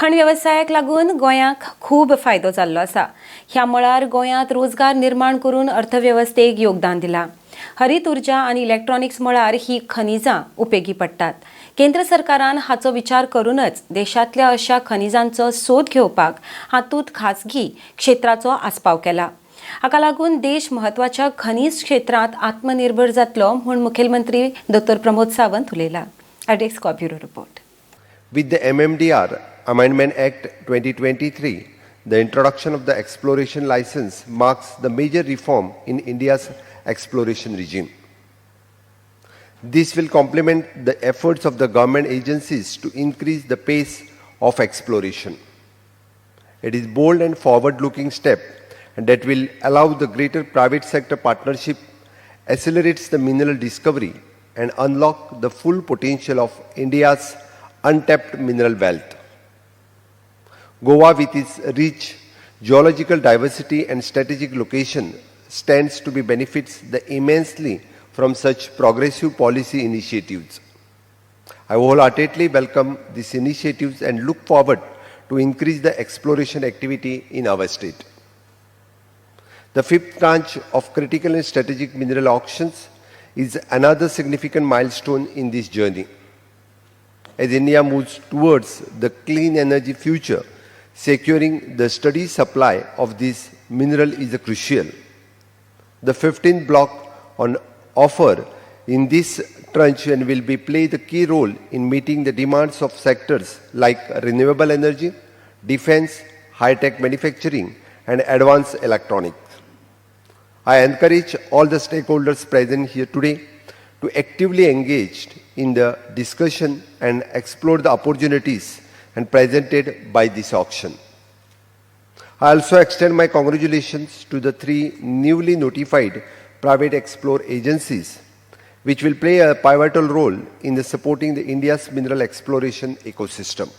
खण वेवसायाक लागून गोंयाक खूब फायदो जाल्लो आसा. ह्या मळार गोंयांत रोजगार निर्माण करून अर्थवेवस्थेक योगदान दिलां. हरीत उर्जा आनी इलेक्ट्रॉनिक्स मळार ही खनिजां उपेगी पडटात. केंद्र सरकारान हाचो विचार करूनच देशांतल्या अशा खनिजांचो सोद घेवपाक हातूंत खाजगी क्षेत्राचो आस्पाव केला. हाका लागून देश महत्वाच्या खनिज क्षेत्रांत आत्मनिर्भर जातलो म्हूण मुखेलमंत्री डॉ. प्रमोद सावंत उलयला. RDXGOA bureau report. With the MMDR Amendment Act 2023, the introduction of the exploration license marks the major reform in India's exploration regime. This will complement the efforts of the government agencies to increase the pace of exploration. It is a bold and forward-looking step that will allow the greater private sector partnership, accelerates the mineral discovery and unlock the full potential of India's untapped mineral wealth. Goa, with its rich geological diversity and strategic location, stands to be benefits immensely from such progressive policy initiatives. I wholeheartedly welcome these initiatives and look forward to increase the exploration activity in our state. The fifth tranche of critical and strategic mineral auctions is another significant milestone in this journey. As India moves towards the clean energy future, securing the steady supply of this mineral is crucial. The 15th block on offer in this tranche and will play the key role in meeting the demands of sectors like renewable energy, defense, high-tech manufacturing, and advanced electronics. I encourage all the stakeholders present here today to actively engage in the discussion and explore the opportunities and presented by this auction. I also extend my congratulations to the 3 newly notified private explore agencies, which will play a pivotal role in supporting India's mineral exploration ecosystem.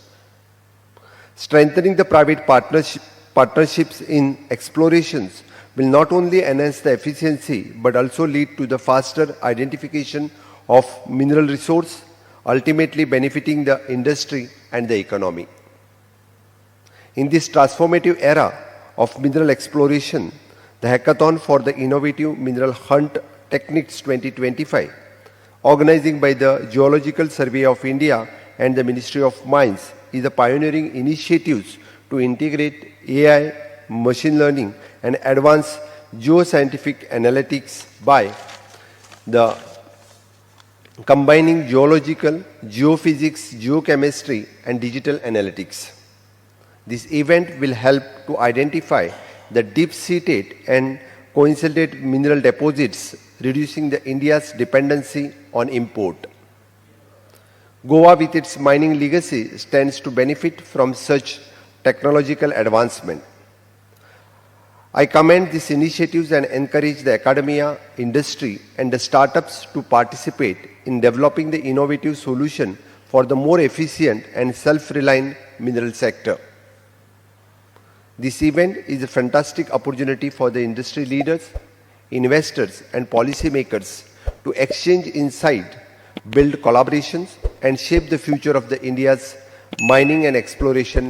Strengthening the private partnerships in explorations will not only enhance the efficiency but also lead to the faster identification of mineral resource, ultimately benefiting the industry and the economy. In this transformative era of mineral exploration, the Hackathon for the Innovative Mineral Hunt Techniques 2025, organized by the Geological Survey of India and the Ministry of Mines, is a pioneering initiative to integrate AI, machine learning, and advanced geoscientific analytics by the combining geological, geophysics, geochemistry, and digital analytics. This event will help to identify the deep-seated and coincident mineral deposits, reducing India's dependency on import. Goa, with its mining legacy, stands to benefit from such technological advancement. I commend these initiatives and encourage the academia, industry, and the startups to participate in developing the innovative solution for the more efficient and self-reliant mineral sector. This event is a fantastic opportunity for the industry leaders, investors, and policymakers to exchange insight, build collaborations, and shape the future of India's mining and exploration